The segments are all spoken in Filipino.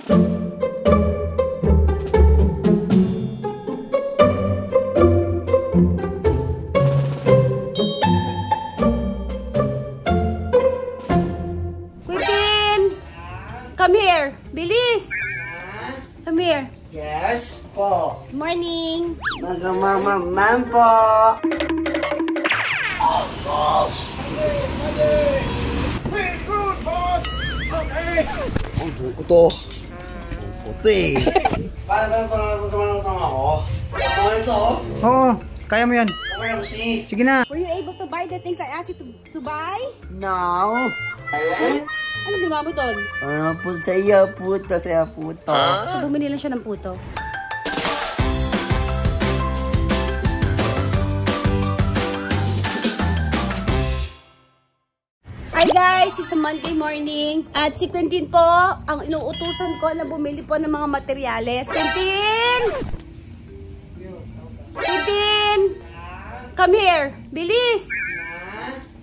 Come here! Bilis! Come here. Yes po. Morning. Magamamaman po. Oh, boss! Very good, boss! Okay! Ang buko to. Puti. Paano ako? Ano ito? Oo, kaya mo yan. Kaya mo si... Sige na. Were you able to buy the things I asked you to buy? No. Ano ginawa mo doon? Ano po sa iyo, puto, sa iyo, puto. So, bumili lang siya ng puto. Hi guys! It's a Monday morning. At si Quentin po, ang inuutusan ko na bumili po ng mga materyales. Quentin! Quentin! Come here! Bilis!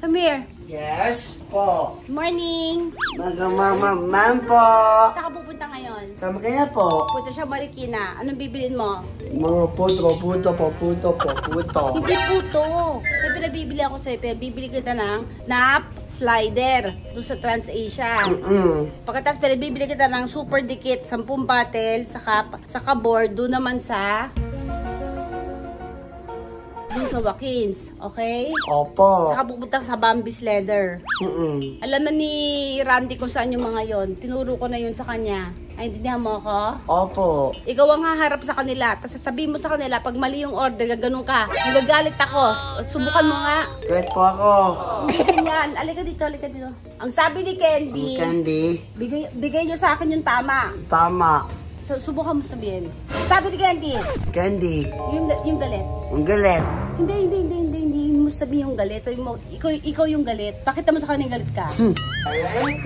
Come here. Yes po. Morning! Magamamaman po. Saan ka pupunta ngayon? Sama ka na po. Punta siya Marikina. Anong bibilin mo? Mga puto. Hindi puto. May pinabibili ako sa'yo. Pinabibili kita ng nap slider doon sa TransAsia. Pagkatapos pinabibili kita ng super dikit, 10 bottle, saka board, doon naman sa Watkins, okay? Opo. Saka pupunta sa Bambi's Leather. Alam na ni Randy kung saan yung mga yon. Tinuro ko na yun sa kanya. Ay, intindihan mo ako? Opo. Ikaw ang haharap sa kanila. Tapos sasabihin mo sa kanila, pag mali yung order, gaganon ka. Nagagalit ako. Subukan mo nga. Kahit po ako. Hindi ganyan. Alika dito, alika dito. Ang sabi ni Candy, Candy. bigay nyo sa akin yung tama. Tama. Subukan mo sabihin. Sabi ni Candy, Candy. yung galit. Ang galit. Hindi mo sabihin yung galit. Sabi mo, ikaw yung galit. Pakita mo sa kanila yung galit ka.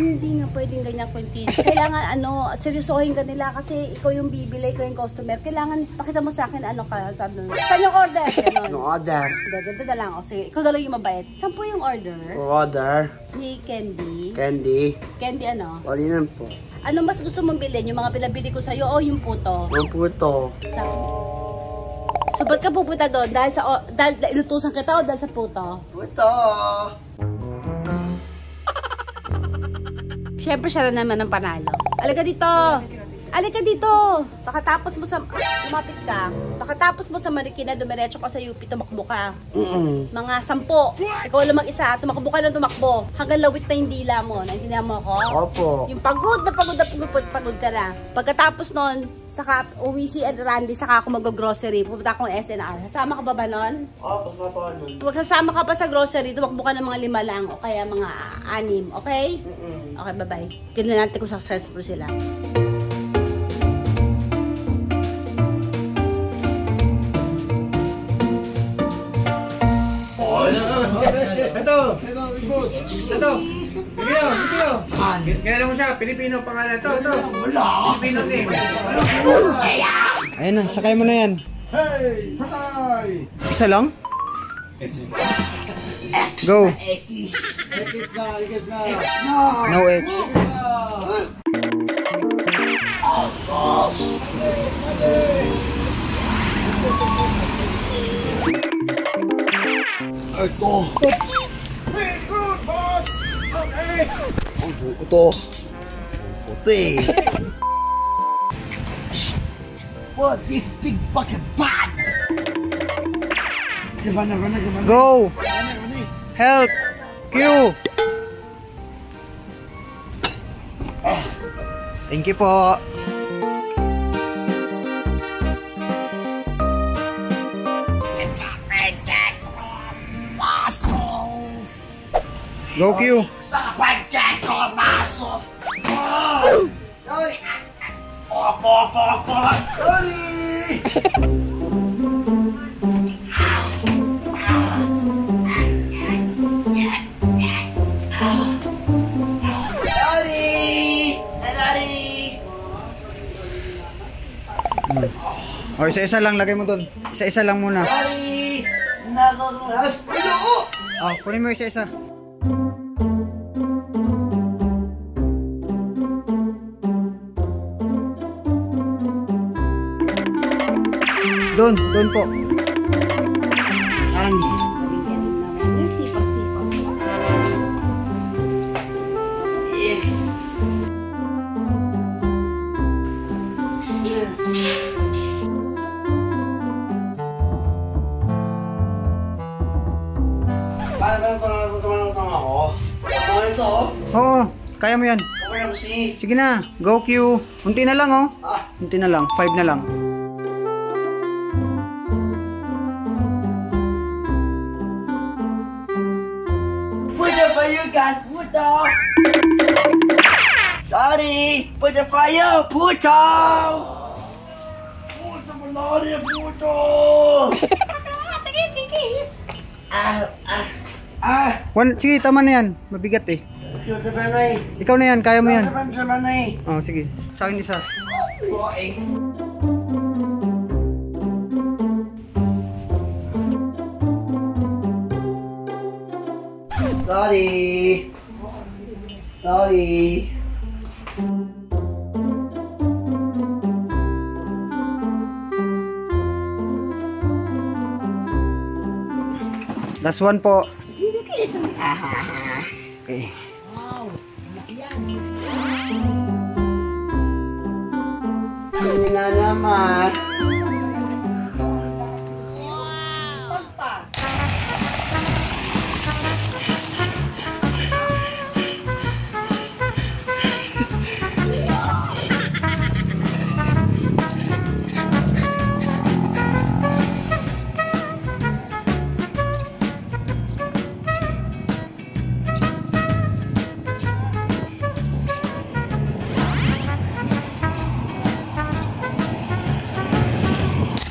Hindi nga pwedeng ganyan, Quentin. Kailangan, seryosohin ka nila kasi ikaw yung bibili, ikaw yung customer. Kailangan, pakita mo sa akin, sabi mo. Saan yung order? Ganon. No order. Ganito na lang. O, sige, ikaw na lang yung mabait. Saan po yung order? Order. Ni Candy. Candy. Candy ano? Wali na po. Ano mas gusto mong bilhin? Yung mga pinabili ko sa'yo o yung puto? Ang puto. So, ba't ka pupunta doon? Dahil inutusan kita o dahil sa puto? Puto. Siyempre siya na naman ang panalo. Alika dito! Alika dito! Pakatapos mo sa... Lumapit ka. Pakatapos mo sa Marikina, dumiretso ka sa UP, tumakbo ka. Mga 10. Ikaw lang mag-isa, tumakbo ka ng tumakbo. Hanggang lawit na yung dila mo. Naintindihan mo ako? Opo. Yung pagod ka na. Pagkatapos nun, saka uwi si Randy, saka ako mag-grocery. Pupunta akong SNR. Sasama ka ba nun? Opo, papa. Huwag sasama ka pa sa grocery, tumakbo ka ng mga 5 lang o kaya mga 6, okay? Okay, bye-bye. Tignan natin kung successful sila. Ito. Kilala mo siya, Pilipino pangalan. Ito. Filipino name. Ayun na, sakay mo na yan. Hey! Sakay! Isa lang? Go. X na. No X. Oh, boss! Ito. Very good, boss! Okay! Ang buko to. Puti. What this big bucket bag? Gimana? Go. Help. Q. Thank you po. Go Q. Sa pagkat ko, masos! Ay! Sorry! O, isa-isa lang. Lagay mo doon. Isa-isa lang muna. Sorry! Nakakaras! O, kunin mo isa-isa. Doon po. Ay. Yung sipag-sipag. Paano tama ako? Ano ito? Oo, kaya mo yan. Kaya kasi. Sige na, go Q. Unti na lang oh. Ah. Unti na lang, 5 na lang. Put the fire, guys. Put the. Sorry. Put the fire. Puto. Puto malari. Puto. Sige, tama na yan. Mabigat eh. Yung tabanay. Ikaw na yan, kaya mo yan. Tabanay. Oh, sige. Sa akin isa. Sorry. Sorry. Last one po. Okay. Hindi na naman.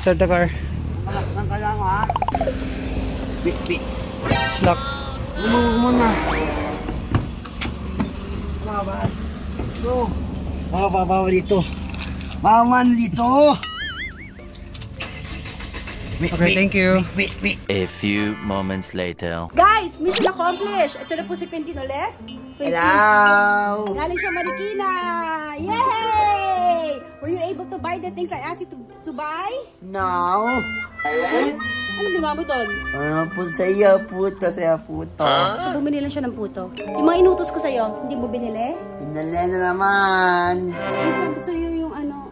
Start the car. Malaktan ka lang ha. Bit. Slack. Muna. Baba. So. Baba dito. Baba dito. Okay, thank you. Wait. A few moments later. Guys, mission accomplished. Ito na po si Quentin ulit. Quentin. Hello. Galing siya Marikina. Yay! Were you able to buy the things I asked you to buy? No. Ano ginawa mo doon? Puto sa iyo, puto. So, bumili lang siya ng puto. Yung mga inutos ko sa'yo, hindi mo binili? Pinala na naman. Ano sabi ko sa'yo yung ano,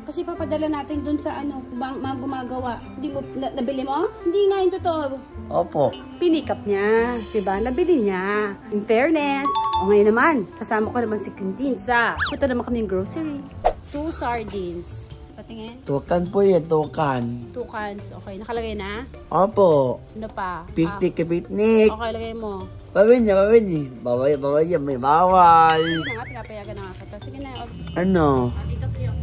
kasi papadala natin doon sa ano, mga gumagawa. Hindi mo, nabili mo? Hindi nga yung totoo. Opo. Pinikap niya, diba? Nabili niya. In fairness, o ngayon naman, sasama ko naman si Quentin sa, punta naman kami yung grocery. 2 sardines. Patingin. Tukan po yan, tukan. 2 cans. Okay, nakalagay na? Opo. Ano pa? Picnic. Okay, lagay mo. Bawin niya. Bawal yan, may bawal. Sige na nga, pinapayagan na nga kita. Sige na. Ano? Dito kayo.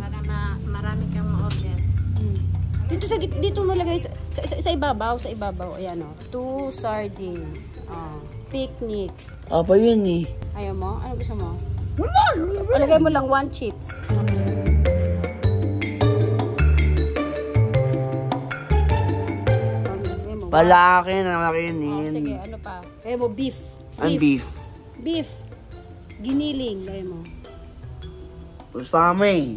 Para marami kang ma-order. Dito mo lagay sa ibabaw. Ayan o. 2 sardines. Picnic. Opo yun eh. Ayaw mo? Ano gusto mo? Lagay mo lang 1 chips. Palaki na makinin. Sige, ano pa? Lagay mo beef. Ang beef. Beef. Giniling. Lagay mo. Usama eh.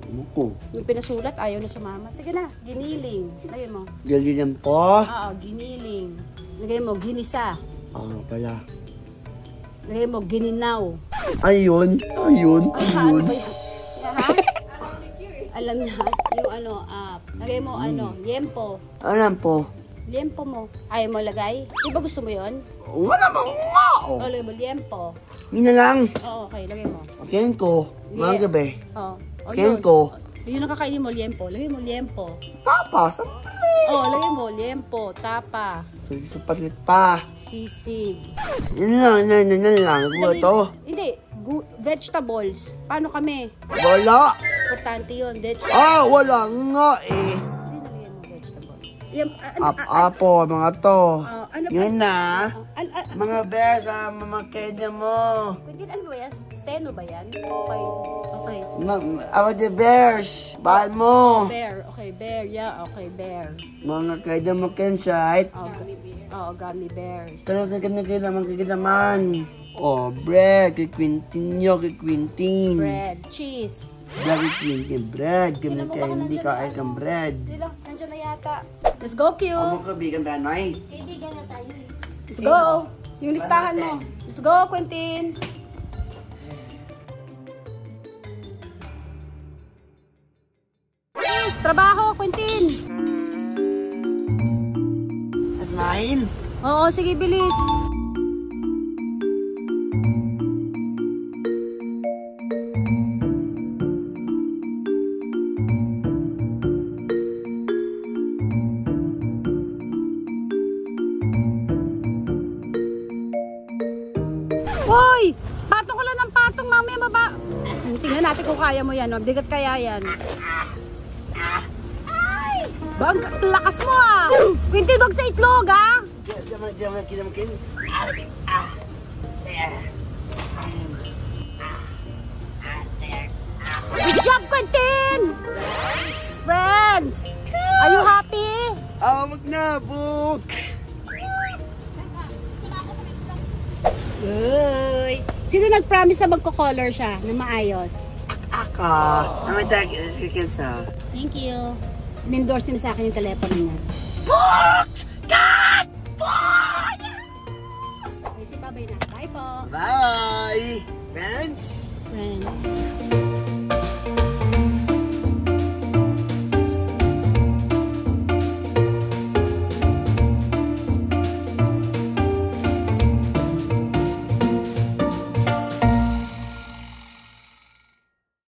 Ano ko? Yung pinasulat, ayaw na sumama. Sige na, giniling. Lagay mo. Galingan po. Oo, giniling. Lagay mo, ginisa. Pala. Lagay mo, gininaw. Ayun. Ano ba yan? Ha? Alam niya. Yung ano, lagay mo, liempo. Alam po. Liempo mo. Ayaw mo lagay? Di ba gusto mo yun? Wala bang umao. Lagay mo, liempo. Yun na lang. Oo, okay, lagay mo. Ken ko. Mga gabi. Oo. Ken ko. Yun ang kakainin mo, liempo. Lagay mo, liempo. Tapa. Oo, lagay mo, liempo, tapa, Supalit pa. sisig. Yun lang. Guto. Hindi, vegetables. Paano kami? Wala. Importante yun, vegetables. Wala nga eh. Sino lagyan mo vegetables? Yan, Apo, mga to. ano pa? Yun na. Ano Mga bega, mga kenya mo. Pwede, ano ba yan? Steno ba yan? Okay. Awa the bears. Bahan mo. Bear. Okay, bear. Yeah, okay, bear. Mga kenya mo, Kenshite. Oh, gummy bears. Pero kaganaman. Oh, bread. Kay Quintin nyo, kay Quintin. Bread, cheese. Bread kay Quintin, bread. Kami Tingnan mo kayo, baka hindi nandyan kain na. kang bread. Hindi lang, nandiyan na yata. Let's go, Q. Ano ka, bigan ba, Noy? Let's go. Yung listahan mo. Let's go, Quentin. Please, trabaho, Quentin. Asmahin? Oo, sige, bilis. Hoy! Patong ko lang ng patong, mamaya maba... Tingnan natin kung kaya mo yan, bigat kaya yan. Ba, ang lakas mo ah! Quintin, wag sa itlog ah! Diyan kita mo, Kins. Good job, Quentin! Friends! Are you happy? Wag na, book. Uy! Sino nag-promise na magko-color siya na maayos? Ako. Namatag, Kins, ha? Thank you. In-endorse niya sa akin yung telepono niya. Book!